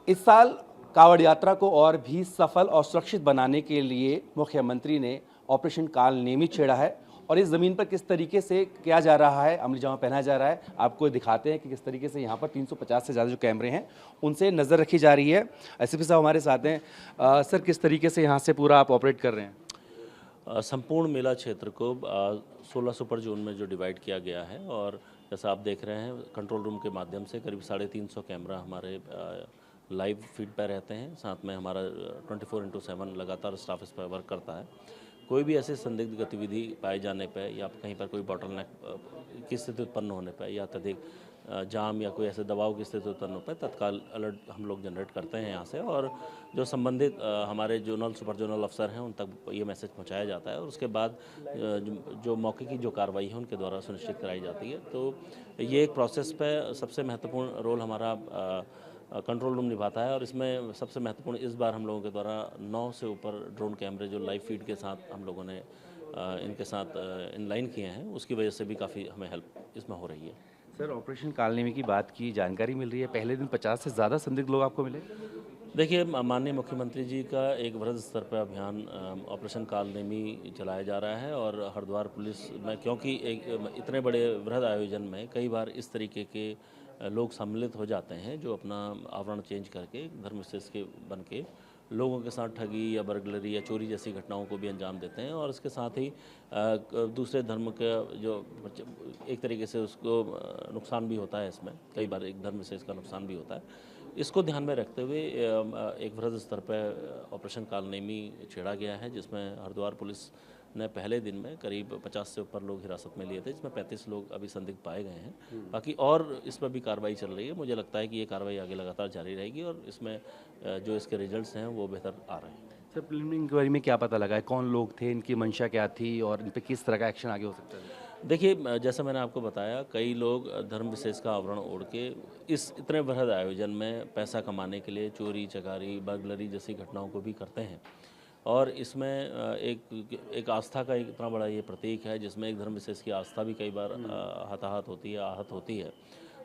इस साल कांवड़ यात्रा को और भी सफल और सुरक्षित बनाने के लिए मुख्यमंत्री ने ऑपरेशन काल नेमी छेड़ा है और इस ज़मीन पर किस तरीके से किया जा रहा है, अमली जामा पहनाया जा रहा है, आपको दिखाते हैं कि किस तरीके से यहाँ पर 350 से ज़्यादा जो कैमरे हैं उनसे नज़र रखी जा रही है। एसपी साहब हमारे साथ हैं। सर, किस तरीके से यहाँ से पूरा आप ऑपरेट कर रहे हैं? संपूर्ण मेला क्षेत्र को 16 सुपर जोन में जो डिवाइड किया गया है और जैसा आप देख रहे हैं कंट्रोल रूम के माध्यम से करीब 350 कैमरा हमारे लाइव फीड पर रहते हैं। साथ में हमारा 24/7 लगातार स्टाफ इस पर वर्क करता है। कोई भी ऐसे संदिग्ध गतिविधि पाए जाने पर या कहीं पर कोई बॉटलनेक की स्थिति उत्पन्न होने पर या अत्यधिक जाम या कोई ऐसे दबाव की स्थिति उत्पन्न हो पाए तत्काल अलर्ट हम लोग जनरेट करते हैं यहाँ से और जो संबंधित हमारे जोनल सुपर जोनल अफसर हैं उन तक ये मैसेज पहुँचाया जाता है और उसके बाद जो मौके की जो कार्रवाई है उनके द्वारा सुनिश्चित कराई जाती है। तो ये एक प्रोसेस पे सबसे महत्वपूर्ण रोल हमारा कंट्रोल रूम निभाता है और इसमें सबसे महत्वपूर्ण इस बार हम लोगों के द्वारा 9 से ऊपर ड्रोन कैमरे जो लाइव फीड के साथ हम लोगों ने इनके साथ इनलाइन किए हैं, उसकी वजह से भी काफ़ी हमें हेल्प इसमें हो रही है। सर, ऑपरेशन कालनेमी की बात की जानकारी मिल रही है, पहले दिन 50 से ज़्यादा संदिग्ध लोग आपको मिले। देखिए, माननीय मुख्यमंत्री जी का एक वृहद स्तर पर अभियान ऑपरेशन कालनेमी चलाया जा रहा है और हरिद्वार पुलिस में, क्योंकि एक इतने बड़े वृहद आयोजन में कई बार इस तरीके के लोग सम्मिलित हो जाते हैं जो अपना आवरण चेंज करके धर्म विशेष के बन के लोगों के साथ ठगी या बर्गलरी या चोरी जैसी घटनाओं को भी अंजाम देते हैं और इसके साथ ही दूसरे धर्म का जो एक तरीके से उसको नुकसान भी होता है। इसमें कई बार एक धर्म विशेष का नुकसान भी होता है। इसको ध्यान में रखते हुए एक वृहद स्तर पर ऑपरेशन कालनेमी छेड़ा गया है जिसमें हरिद्वार पुलिस ने पहले दिन में करीब 50 से ऊपर लोग हिरासत में लिए थे, जिसमें 35 लोग अभी संदिग्ध पाए गए हैं। बाकी और इस पर भी कार्रवाई चल रही है। मुझे लगता है कि ये कार्रवाई आगे लगातार जारी रहेगी और इसमें जो इसके रिजल्ट्स हैं वो बेहतर आ रहे हैं। सर, प्रिलिमिनरी इंक्वायरी में क्या पता लगा है, कौन लोग थे, इनकी मंशा क्या थी और इन पे किस तरह का एक्शन आगे हो सकता है? देखिए, जैसा मैंने आपको बताया, कई लोग धर्म विशेष का आवरण ओढ़ के इस इतने बृहद आयोजन में पैसा कमाने के लिए चोरी चकारी बर्गलरी जैसी घटनाओं को भी करते हैं और इसमें एक आस्था का एक इतना बड़ा ये प्रतीक है जिसमें एक धर्म विशेष की आस्था भी कई बार हताहत होती है, आहत होती है।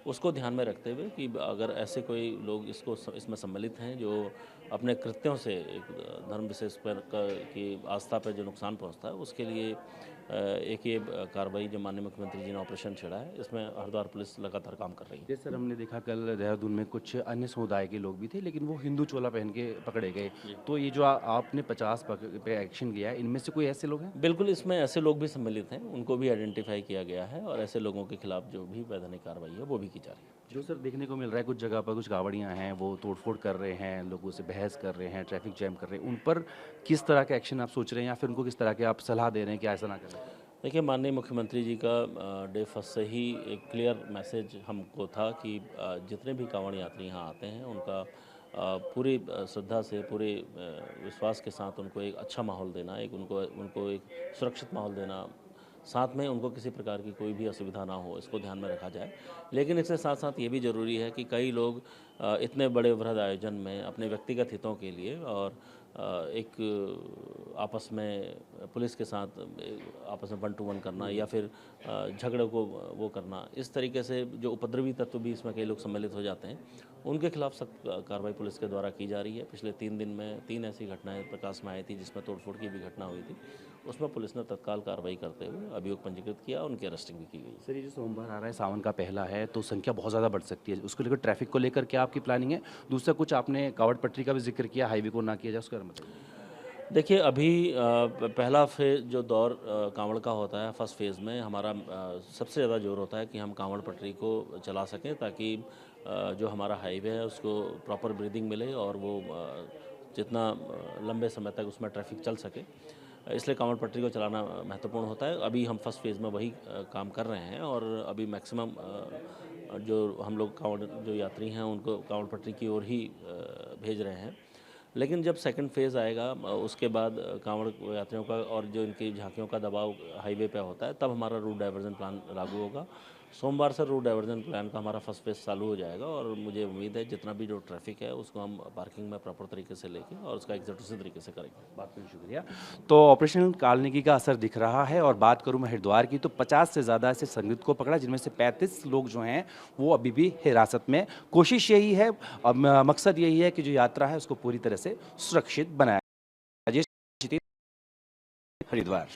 उसको ध्यान में रखते हुए कि अगर ऐसे कोई लोग इसमें सम्मिलित हैं जो अपने कृत्यों से एक धर्म विशेष पर की आस्था पर जो नुकसान पहुंचता है, उसके लिए एक ये कार्रवाई जो माननीय मुख्यमंत्री जी ने ऑपरेशन छेड़ा है, इसमें हरिद्वार पुलिस लगातार काम कर रही है। जैसे सर, हमने देखा कल देहरादून में कुछ अन्य समुदाय के लोग भी थे लेकिन वो हिंदू चोला पहन के पकड़े गए। तो ये जो आपने 50 पे एक्शन किया है, इनमें से कोई ऐसे लोग हैं? बिल्कुल, इसमें ऐसे लोग भी सम्मिलित हैं, उनको भी आइडेंटिफाई किया गया है और ऐसे लोगों के खिलाफ जो भी वैधानिक कार्रवाई है वो भी की जा रही है। जो सर देखने को मिल रहा है, कुछ जगह पर कुछ गावड़ियाँ हैं, वो तोड़फोड़ कर रहे हैं, लोगों से बहस कर रहे हैं, ट्रैफिक जैम कर रहे हैं, उन पर किस तरह का एक्शन आप सोच रहे हैं या फिर उनको किस तरह के आप सलाह दे रहे हैं कि ऐसा ना करें? देखिए, माननीय मुख्यमंत्री जी का डे फर्स्ट से ही एक क्लियर मैसेज हमको था कि जितने भी कांवड़ यात्री यहाँ आते हैं उनका पूरी श्रद्धा से पूरे विश्वास के साथ उनको एक अच्छा माहौल देना, एक उनको एक सुरक्षित माहौल देना, साथ में उनको किसी प्रकार की कोई भी असुविधा ना हो, इसको ध्यान में रखा जाए। लेकिन इसके साथ साथ ये भी ज़रूरी है कि कई लोग इतने बड़े वृहद आयोजन में अपने व्यक्तिगत हितों के लिए और एक आपस में पुलिस के साथ आपस में 1 to 1 करना या फिर झगड़े को वो करना, इस तरीके से जो उपद्रवी तत्व भी इसमें कई लोग सम्मिलित हो जाते हैं, उनके खिलाफ सख्त कार्रवाई पुलिस के द्वारा की जा रही है। पिछले 3 दिन में 3 ऐसी घटनाएं प्रकाश में आई थी जिसमें तोड़फोड़ की भी घटना हुई थी। उसमें पुलिस ने तत्काल कार्रवाई करते हुए अभियोग पंजीकृत किया, उनकी अरेस्टिंग भी की गई। सर, ये जो सोमवार आ रहा है, सावन का पहला है, तो संख्या बहुत ज़्यादा बढ़ सकती है। उसको लेकर ट्रैफिक को लेकर क्या आपकी प्लानिंग है? दूसरा, कुछ आपने कावड़ पट्टी का भी जिक्र किया, हाईवे को ना किया जाए, उसके बारे में बताइए। देखिए, अभी पहला फेज़ जो दौर कांवड़ का होता है, फर्स्ट फेज़ में हमारा सबसे ज़्यादा जोर होता है कि हम कांवड़ पटरी को चला सकें ताकि जो हमारा हाईवे है उसको प्रॉपर ब्रीदिंग मिले और वो जितना लंबे समय तक उसमें ट्रैफिक चल सके, इसलिए कांवड़ पटरी को चलाना महत्वपूर्ण होता है। अभी हम फर्स्ट फेज़ में वही काम कर रहे हैं और अभी मैक्सिमम जो हम लोग कांवड़ जो यात्री हैं उनको कांवड़ पटरी की ओर ही भेज रहे हैं। लेकिन जब सेकंड फेज़ आएगा उसके बाद कांवड़ यात्रियों का और जो इनकी झांकियों का दबाव हाईवे पे होता है, तब हमारा रूट डाइवर्जन प्लान लागू होगा सोमवार से रूट डाइवर्जन प्लान का हमारा फर्स्ट फेज चालू हो जाएगा और मुझे उम्मीद है जितना भी जो ट्रैफिक है उसको हम पार्किंग में प्रॉपर तरीके से लेके और उसका एग्जीक्यूटिव उसी तरीके से करेंगे। बहुत बहुत शुक्रिया। तो ऑपरेशन कालनेगी का असर दिख रहा है और बात करूं मैं हरिद्वार की तो 50 से ज़्यादा ऐसे संदिग्ध को पकड़ा जिनमें से 35 लोग जो हैं वो अभी भी हिरासत में। कोशिश यही है, मकसद यही है कि जो यात्रा है उसको पूरी तरह से सुरक्षित बनाया जाए। हरिद्वार।